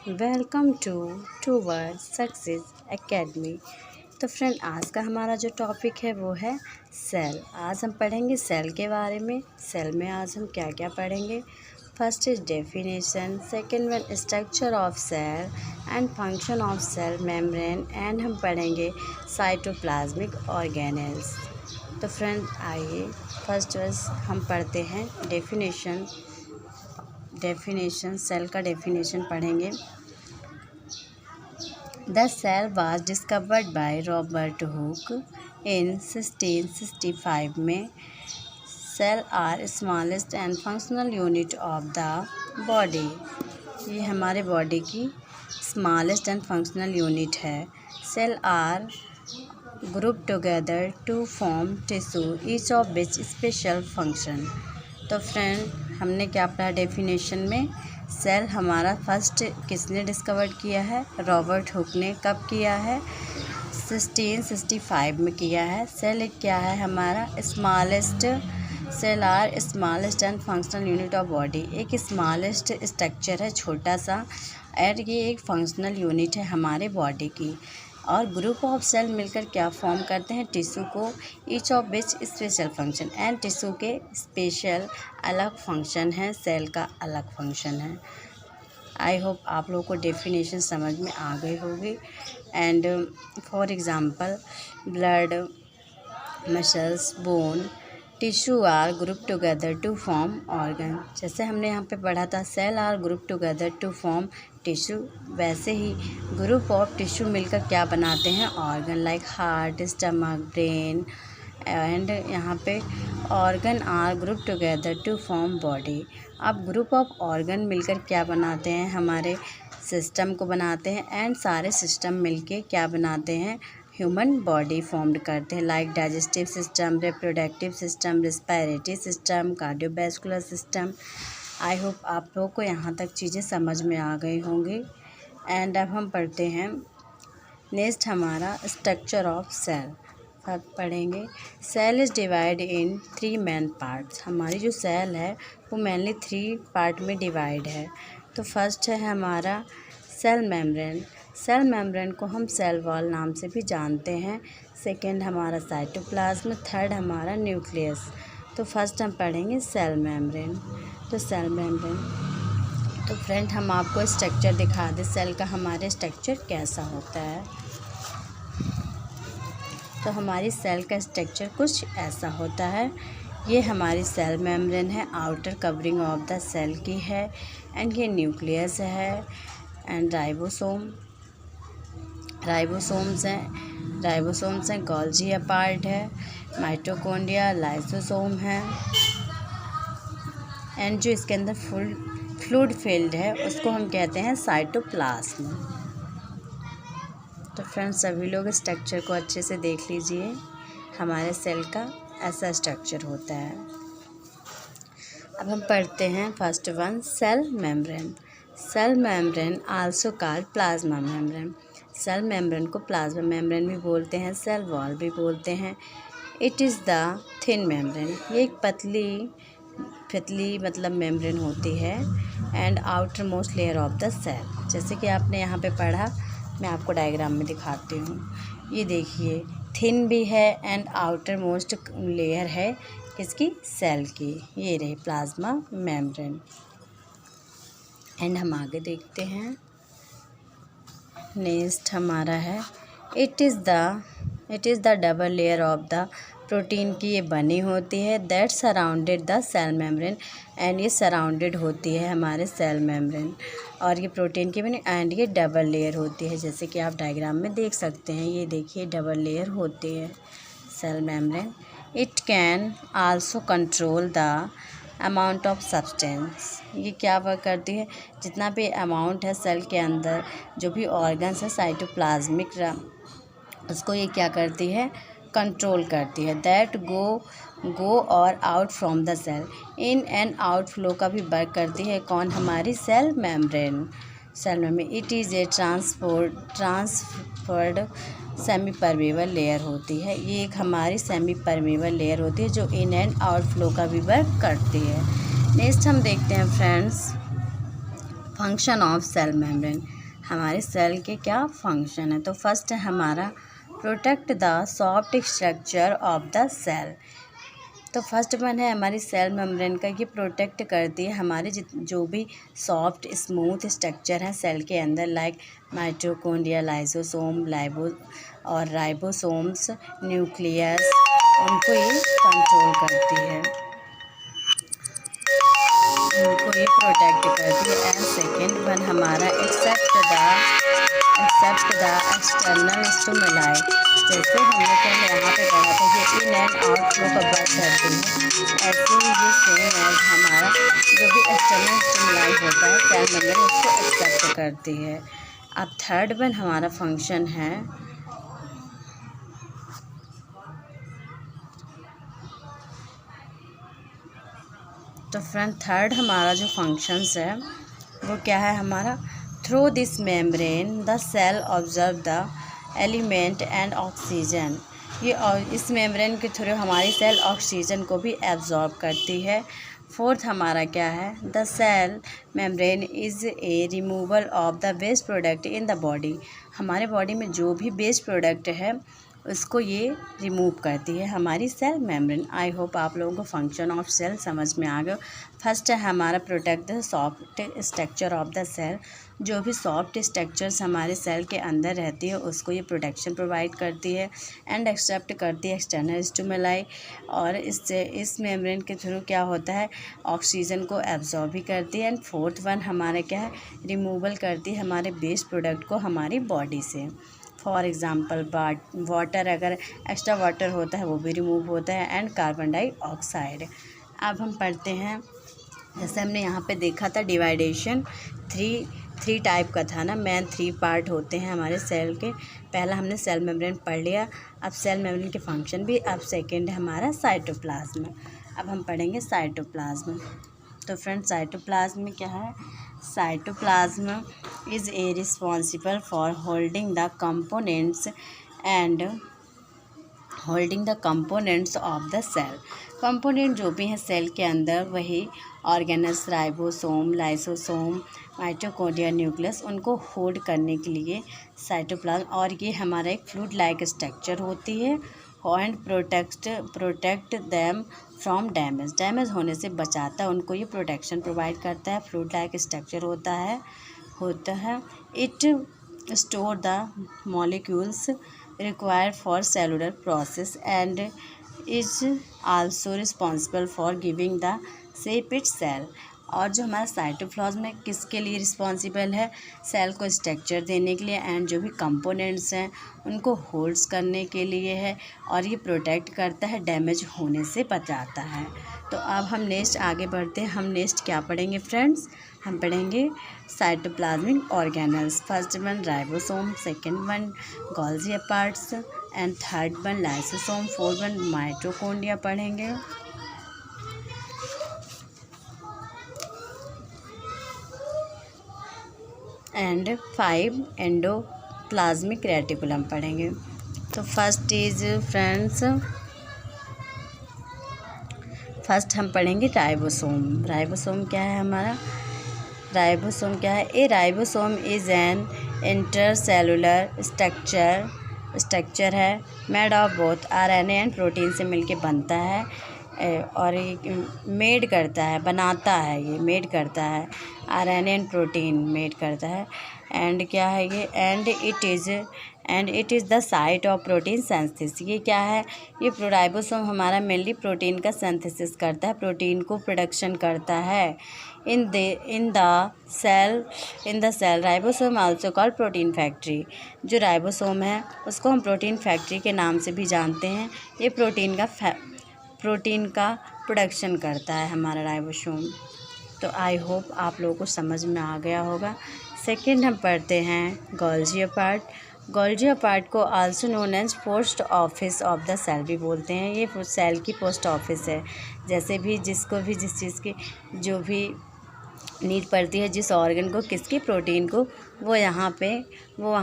Welcome to word success academy. तो friend, आज का हमारा जो टॉपिक है वो है सेल। आज हम पढ़ेंगे सेल के बारे में। सेल में आज हम क्या क्या पढ़ेंगे। First is definition, second one structure of cell and function of cell membrane, and हम पढ़ेंगे साइटोप्लाज्मिक ऑर्गेनेल्स। तो फ्रेंड आइए फर्स्ट हम पढ़ते हैं डेफिनेशन सेल का डेफिनेशन पढ़ेंगे। The cell was discovered by Robert Hooke in 1665 में। Cell are smallest and functional unit of the body. ये हमारे बॉडी की स्मॉलेस्ट एंड फंक्शनल यूनिट है। Cell are group together to form tissue each of which special function. तो friend, हमने क्या पढ़ा definition में। सेल हमारा फर्स्ट किसने डिस्कवर किया है? रॉबर्ट हुक ने। कब किया है? 1665 में किया है। सेल एक क्या है हमारा? Smallest. Cell are smallest and functional unit of body. एक स्मॉलेस्ट स्ट्रक्चर है, छोटा सा, और ये एक फंक्शनल यूनिट है हमारे बॉडी की। और ग्रुप ऑफ सेल मिलकर क्या फॉर्म करते हैं? टिश्यू को। Each of which special function, and tissue के स्पेशल अलग फंक्शन है, सेल का अलग फंक्शन है। आई होप आप लोगों को डेफिनेशन समझ में आ गई होगी। And for example, blood, muscles, bone, tissue are group together to form organ. जैसे हमने यहाँ पे पढ़ा था cell are group together to form tissue, वैसे ही ग्रुप ऑफ टिश्यू मिलकर क्या बनाते हैं? Organ, like heart, stomach, brain. And यहाँ पे organ are group together to form body. अब ग्रुप ऑफ ऑर्गन मिलकर क्या बनाते हैं? हमारे सिस्टम को बनाते हैं, एंड सारे सिस्टम मिलके क्या बनाते हैं? ह्यूमन बॉडी फॉर्म्ड करते हैं, like digestive system, reproductive system, respiratory system, cardiovascular system. I hope आप लोगों को यहाँ तक चीज़ें समझ में आ गई होंगी। एंड अब हम पढ़ते हैं नेक्स्ट हमारा स्ट्रक्चर ऑफ सेल। अब पढ़ेंगे cell is divide in 3 main parts. हमारी जो सेल है वो मेनली 3 पार्ट में डिवाइड है। तो फर्स्ट है हमारा सेल मेम्ब्रेन। सेल मेम्ब्रेन को हम सेल वॉल नाम से भी जानते हैं। सेकेंड हमारा साइटोप्लाज्म, थर्ड हमारा न्यूक्लियस। तो फर्स्ट हम पढ़ेंगे सेल मेम्ब्रेन। तो सेल मेम्ब्रेन, तो फ्रेंड हम आपको स्ट्रक्चर दिखा दें सेल का, हमारे स्ट्रक्चर कैसा होता है। तो हमारी सेल का स्ट्रक्चर कुछ ऐसा होता है। ये हमारी सेल मेम्ब्रेन है, outer covering of the cell की है। एंड ये न्यूक्लियस है, एंड राइबोसोम्स हैं, गोल्जी पार्ट है, माइटोकॉन्ड्रिया, लाइसोसोम है। एंड जो इसके अंदर फुल फ्लूइड फील्ड है उसको हम कहते हैं साइटोप्लाज्म। तो फ्रेंड्स, सभी लोग स्ट्रक्चर को अच्छे से देख लीजिए। हमारे सेल का ऐसा स्ट्रक्चर होता है। अब हम पढ़ते हैं first one, cell membrane. Cell membrane also called plasma membrane. Cell membrane को प्लाज्मा मेम्ब्रेन भी बोलते हैं, सेल वॉल भी बोलते हैं। It is the thin membrane. ये एक पतली मतलब मेम्ब्रेन होती है। And outer most layer of the cell. जैसे कि आपने यहाँ पे पढ़ा, मैं आपको डायग्राम में दिखाती हूँ। ये देखिए, थिन भी है एंड आउटर मोस्ट लेयर है इसकी सेल की। ये रही प्लाज्मा मेम्ब्रेन। एंड हम आगे देखते हैं। नेक्स्ट हमारा है it is the double layer of the protein की ये बनी होती है, that surrounded the cell membrane. And ये सराउंडेड होती है हमारे सेल मेम्ब्रेन, और ये प्रोटीन की बनी, एंड ये डबल लेयर होती है, जैसे कि आप डायग्राम में देख सकते हैं। ये देखिए डबल लेयर होती है cell membrane. It can also control the amount of substance. ये क्या वर्क करती है? जितना भी अमाउंट है सेल के अंदर, जो भी ऑर्गन्स है साइटोप्लाज्मिक, उसको ये क्या करती है? कंट्रोल करती है। दैट गो और out from the cell, in and out flow का भी वर्क करती है। कौन? हमारी cell membrane. Cell membrane it is a transferred semi permeable layer होती है। ये एक हमारी सेमी परमेबल लेयर होती है जो इन एंड आउट फ्लो का भी वर्क करती है। नेक्स्ट हम देखते हैं friends function of cell membrane, हमारे सेल के क्या फंक्शन है। तो फर्स्ट है हमारा protect the soft structure of the cell. तो फर्स्ट वन है हमारी सेल मेम्ब्रेन का, ये प्रोटेक्ट करती है हमारे जो भी सॉफ्ट स्मूथ स्ट्रक्चर है सेल के अंदर, लाइक माइटोकॉन्ड्रिया, लाइसोसोम, और राइबोसोम्स, न्यूक्लियस, उनको ये कंट्रोल करती है, उनको ये प्रोटेक्ट करती है। एंड सेकेंड वन हमारा एक्सेप्ट द एक्सटर्नल स्टिमुलाई, जैसे हमने पहले यहाँ पे पढ़ा था ये इन एंड आउट फ्लो का वर्क करती है, ऐसे ही ये सेम एज हमारा जो भी एक्सटर्नल स्टिमुलाई होता है सेल मेम्ब्रेन उसको एक्सेप्ट करती है। अब थर्ड वन हमारा फंक्शन है तो फ्रेंड थर्ड हमारा जो फंक्शंस है वो क्या है हमारा, through this membrane the cell observe the element and oxygen, ये इस मेम्ब्रेन के थ्रू हमारी सेल ऑक्सीजन को भी एब्जॉर्ब करती है। फोर्थ हमारा क्या है, the cell membrane is a removal of the waste product in the body, हमारे बॉडी में जो भी वेस्ट प्रोडक्ट है उसको ये रिमूव करती है हमारी सेल मेम्ब्रेन। आई होप आप लोगों को फंक्शन ऑफ सेल समझ में आ गया। फर्स्ट है हमारा protect the soft structure of the cell, जो भी सॉफ्ट स्ट्रक्चर्स हमारे सेल के अंदर रहती है उसको ये प्रोटेक्शन प्रोवाइड करती है। एंड एक्सेप्ट करती है एक्सटर्नल स्टिमुलाई, और इससे इस मेम्ब्रेन के थ्रू क्या होता है ऑक्सीजन को एब्जॉर्ब भी करती है। एंड फोर्थ वन हमारा क्या है, रिमूवल करती है हमारे वेस्ट प्रोडक्ट को हमारी बॉडी से। फॉर एग्ज़ाम्पल वाटर, अगर एक्स्ट्रा वाटर होता है वो भी रिमूव होता है, एंड कार्बन डाइऑक्साइड। अब हम पढ़ते हैं, जैसे हमने यहाँ पे देखा था डिवाइडेशन थ्री टाइप का था ना, मेन 3 पार्ट होते हैं हमारे सेल के। पहला हमने सेल मेम्ब्रेन पढ़ लिया, अब सेल मेम्ब्रेन के फंक्शन भी। अब सेकेंड है हमारा साइटोप्लाज्म, अब हम पढ़ेंगे साइटोप्लाज्म। तो फ्रेंड साइटोप्लाज्म में क्या है, cytoplasm is a responsible for holding the components of the cell. Component जो भी हैं सेल के अंदर वही organelles, ribosome, lysosome, mitochondria, nucleus, उनको होल्ड करने के लिए साइटोप्लाज्म, और ये हमारा एक फ्लूइड लाइक स्ट्रक्चर होती है, and protect them from damage होने से बचाता है उनको, ये प्रोटेक्शन प्रोवाइड करता है, फ्लूइड लाइक स्ट्रक्चर होता है। It store the molecules required for cellular process and is also responsible for giving the shape its cell. और जो हमारा साइटोप्लाज्म है किसके लिए रिस्पॉन्सिबल है, सेल को स्ट्रक्चर देने के लिए, एंड जो भी कंपोनेंट्स हैं उनको होल्ड्स करने के लिए है, और ये प्रोटेक्ट करता है, डैमेज होने से बचाता है। तो अब हम नेक्स्ट आगे बढ़ते हैं, हम नेक्स्ट क्या पढ़ेंगे फ्रेंड्स, हम पढ़ेंगे cytoplasmic organelles. First one ribosome, second one Golgi parts, and third one lysosome, fourth one mitochondria पढ़ेंगे। एंड 5 एंडोप्लाज्मिक रेटिकुलम पढ़ेंगे। तो फर्स्ट हम पढ़ेंगे राइबोसोम। राइबोसोम क्या है हमारा, राइबोसोम क्या है, a ribosome is an intercellular structure है, made of both RNA and protein से मिलके बनता है, और मेड करता है, बनाता है, ये मेड करता है, आरएनए एंड प्रोटीन मेड करता है। एंड क्या है ये, and it is the site of protein synthesis. ये क्या है, ये राइबोसोम हमारा मेनली प्रोटीन का सिंथेसिस करता है, प्रोटीन को प्रोडक्शन करता है। In the cell ribosome also called protein factory. जो राइबोसोम है उसको हम प्रोटीन फैक्ट्री के नाम से भी जानते हैं। ये प्रोटीन का प्रोडक्शन करता है हमारा राइबोसोम। तो आई होप आप लोगों को समझ में आ गया होगा। सेकेंड हम पढ़ते हैं गोल्जी पार्ट। गोल्जी पार्ट को also known as post office of the cell भी बोलते हैं। ये सेल की पोस्ट ऑफिस है। जैसे भी जिसको भी जिस चीज़ की जो भी नीड पड़ती है, जिस ऑर्गन को, किसकी, प्रोटीन को, वो वहाँ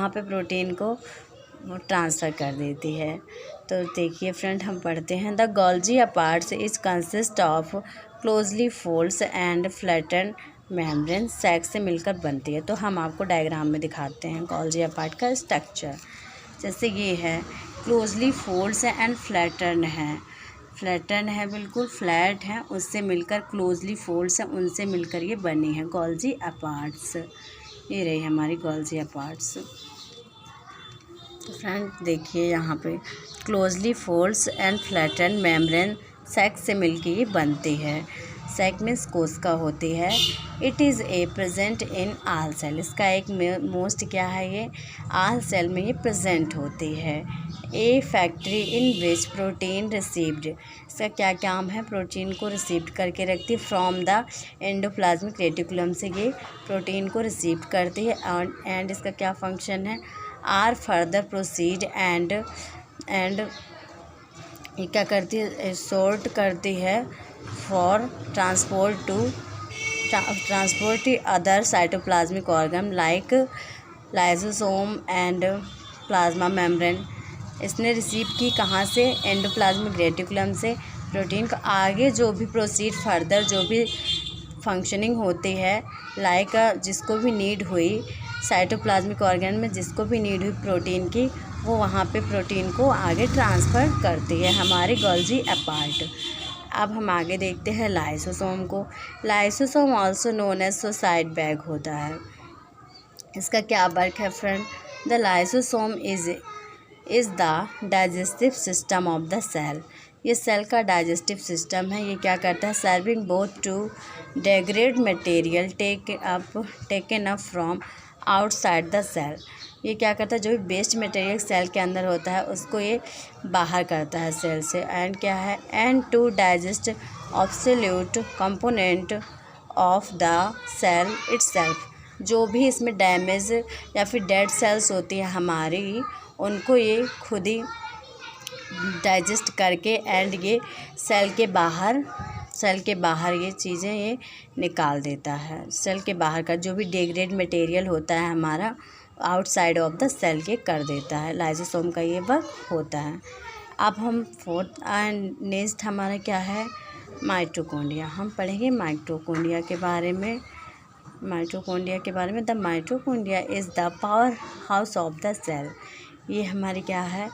पे प्रोटीन को वो ट्रांसफ़र कर देती है। तो देखिए फ्रेंड हम पढ़ते हैं, the Golgi parts is consist of closely folds and flatten membrane sac से मिलकर बनती है। तो हम आपको डायग्राम में दिखाते हैं गोल्जी अपार्ट का स्ट्रक्चर। जैसे ये है, क्लोजली फोल्ड्स एंड फ्लैटन है बिल्कुल फ्लैट है, उससे मिलकर क्लोजली फोल्ड्स हैं, उनसे मिलकर ये बनी है गोल्जी अपार्ट्स। ये रही हमारी गोल्जी अपार्ट्स। तो फ्रेंड देखिए यहाँ पे closely folds and flatten membrane sac से मिलकर ये बनती है। सैक मीन्स कोशिका होती है। It is a present in all cell. इसका एक मोस्ट क्या है, ये आल सेल में ये प्रेजेंट होती है। A factory in which protein received. इसका क्या काम है, प्रोटीन को रिसीव करके रखती है फ्रॉम द एंडोप्लाज्मिक रेटिकुलम से ये प्रोटीन को रिसीव करती है। एंड इसका क्या फंक्शन है, आर फर्दर प्रोसीड एंड ये क्या करती है, सॉर्ट करती है for transport to other cytoplasmic organ like lysosome and plasma membrane. इसने रिसीव की कहाँ से, एंडोप्लाज्मिक रेटिकुलम से प्रोटीन को। आगे जो भी प्रोसीड फर्दर जो भी फंक्शनिंग होती है, लाइक जिसको भी नीड हुई साइटोप्लाज्मिक ऑर्गन में, जिसको भी नीड हुई प्रोटीन की, वो वहाँ पे प्रोटीन को आगे ट्रांसफ़र करती है हमारी गोल्जी अपार्ट। अब हम आगे देखते हैं लाइसोसोम को। Lysosome also known as suicide bag होता है। इसका क्या वर्क है friend, the lysosome is the digestive system of the cell. ये सेल का डाइजेस्टिव सिस्टम है। ये क्या करता है, serving both to degrade material taken up from outside the cell. ये क्या करता है, जो भी वेस्ट मटेरियल सेल के अंदर होता है उसको ये बाहर करता है सेल से। एंड क्या है, and to digest obsolete component of the cell itself. जो भी इसमें डैमेज या फिर डेड सेल्स होती है हमारी, उनको ये खुद ही डाइजेस्ट करके एंड ये सेल के बाहर ये चीज़ें ये निकाल देता है। सेल के बाहर का जो भी डिग्रेड मटेरियल होता है हमारा, आउटसाइड ऑफ द सेल के कर देता है। लाइसोसोम का ये वर्क होता है। अब हम फोर्थ एंड नेक्स्ट हमारा क्या है, माइटोकॉन्ड्रिया। हम पढ़ेंगे माइटोकॉन्ड्रिया के बारे में। The mitochondria is the power house of the cell. ये हमारी क्या है,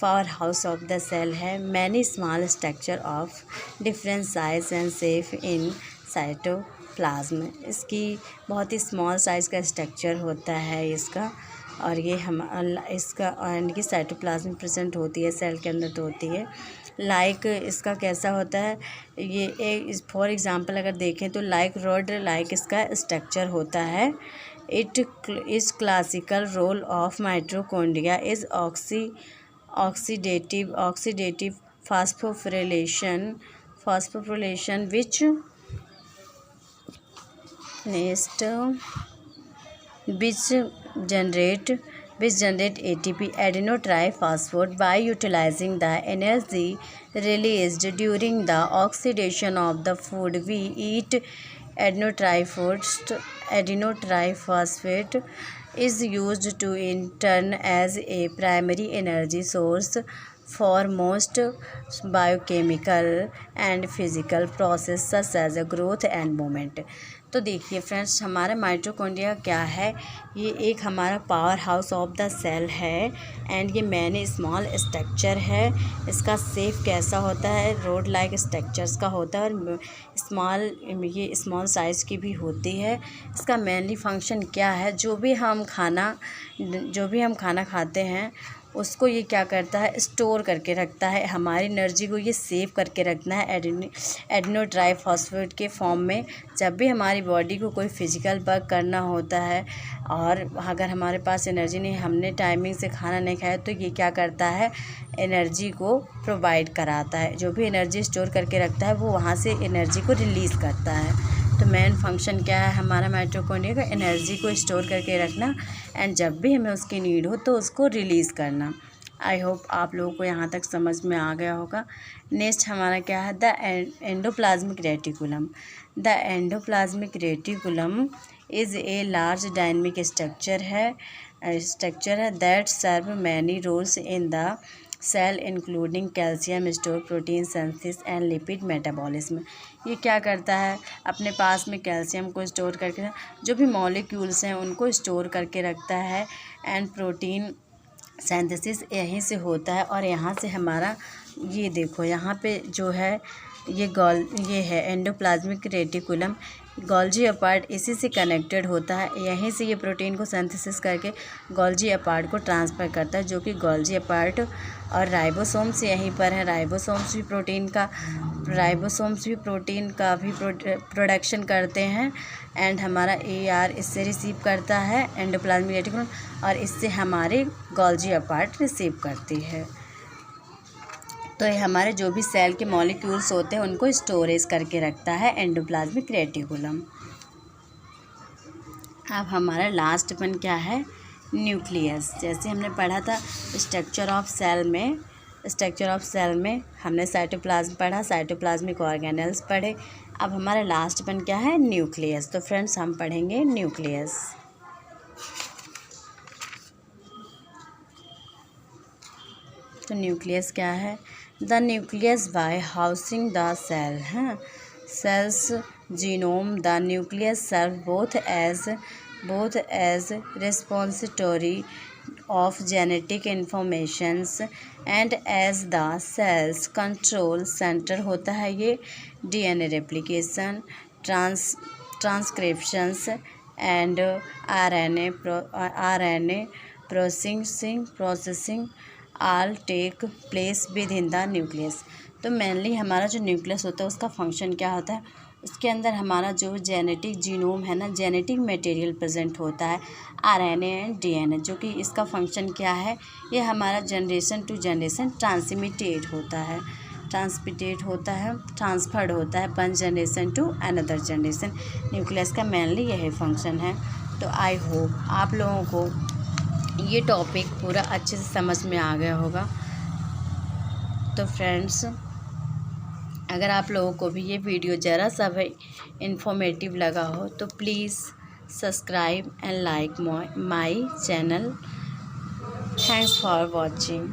power house of the cell है। Many small structure of different size and shape in cytoplasm. इसकी बहुत ही स्मॉल साइज़ का स्ट्रक्चर होता है इसका, और ये इसका इनकी साइटोप्लाज्म प्रेजेंट होती है, सेल के अंदर तो होती है। लाइक इसका कैसा होता है, ये फॉर एग्जांपल अगर देखें तो लाइक रॉड लाइक इसका स्ट्रक्चर होता है। It is classical role of mitochondria is oxidative phosphorylation which generate ATP adenotriphosphate by utilizing the energy released during the oxidation of the food we eat. Adenotriphosphate is used to in turn as a primary energy source for most biochemical and physical process such as growth and movement. तो देखिए friends, हमारा mitochondria क्या है, ये एक हमारा power house of the cell है and ये मैनी स्मॉल स्ट्रक्चर है। इसका शेप कैसा होता है, रोड लाइक स्ट्रक्चर्स का होता है, और ये स्मॉल साइज़ की भी होती है। इसका मेनली फंक्शन क्या है, जो भी हम खाना खाते हैं उसको ये क्या करता है, स्टोर करके रखता है। हमारी एनर्जी को ये सेव करके रखना है एडेनोट्राइफॉस्फेट के फॉर्म में। जब भी हमारी बॉडी को कोई फिजिकल वर्क करना होता है और अगर हमारे पास एनर्जी नहीं, हमने टाइमिंग से खाना नहीं खाया, तो ये क्या करता है, एनर्जी को प्रोवाइड कराता है। जो भी एनर्जी स्टोर करके रखता है वो वहाँ से एनर्जी को रिलीज़ करता है। तो मेन फंक्शन क्या है हमारा माइटोकॉन्ड्रिया का, एनर्जी को स्टोर करके रखना एंड जब भी हमें उसकी नीड हो तो उसको रिलीज़ करना। आई होप आप लोगों को यहाँ तक समझ में आ गया होगा। नेक्स्ट हमारा क्या है, the endoplasmic reticulum. The endoplasmic reticulum is a large dynamic structure है that serve many roles in the cell including calcium store protein synthesis and lipid metabolism. ये क्या करता है, अपने पास में कैल्शियम को स्टोर करके, जो भी मॉलिक्यूल्स हैं उनको स्टोर करके रखता है, एंड प्रोटीन सिंथेसिस यहीं से होता है। और यहाँ से हमारा ये देखो यहाँ पे जो है ये है एंडोप्लाज्मिक रेटिकुलम, गोल्जी अपार्ट इसी से कनेक्टेड होता है। यहीं से ये प्रोटीन को सिंथेसिस करके गोल्जी अपार्ट को ट्रांसफ़र करता है, जो कि गोल्जी अपार्ट और राइबोसोम्स यहीं पर है। राइबोसोम्स भी प्रोटीन का भी प्रोडक्शन करते हैं, एंड हमारा AR इससे रिसीव करता है एंडोप्लाज्मिक रेटिकुलम, और इससे हमारे गोल्जी अपार्ट रिसीव करती है। तो ये हमारे जो भी सेल के मॉलिक्यूल्स होते हैं उनको स्टोरेज करके रखता है एंडोप्लाज्मिक रेटिकुलम। अब हमारा लास्ट वन क्या है, न्यूक्लियस। जैसे हमने पढ़ा था स्ट्रक्चर ऑफ सेल में हमने साइटोप्लाज्म पढ़ा, साइटोप्लाज्मिक ऑर्गेनेल्स पढ़े। अब हमारा लास्ट वन क्या है, न्यूक्लियस। तो फ्रेंड्स हम पढ़ेंगे न्यूक्लियस। तो न्यूक्लियस क्या है, the nucleus by housing the cell cell's genome. The nucleus serve both as repository of genetic informations and as the cell's control centre होता है ये DNA replication, transcriptions and RNA processing all take place within the nucleus. तो mainly हमारा जो nucleus होता है उसका function क्या होता है, उसके अंदर हमारा जो जेनेटिक जीनोम है ना, जेनेटिक मटेरियल प्रेजेंट होता है, RNA एंड DNA, जो कि इसका फंक्शन क्या है, ये हमारा जनरेशन टू जनरेशन ट्रांसफर्ड होता है one generation to another generation. Nucleus का मेनली यही फंक्शन है। तो आई होप आप लोगों को ये टॉपिक पूरा अच्छे से समझ में आ गया होगा। तो फ्रेंड्स, अगर आप लोगों को भी ये वीडियो ज़रा सा भी इंफॉर्मेटिव लगा हो तो please subscribe and like my channel. Thanks for watching.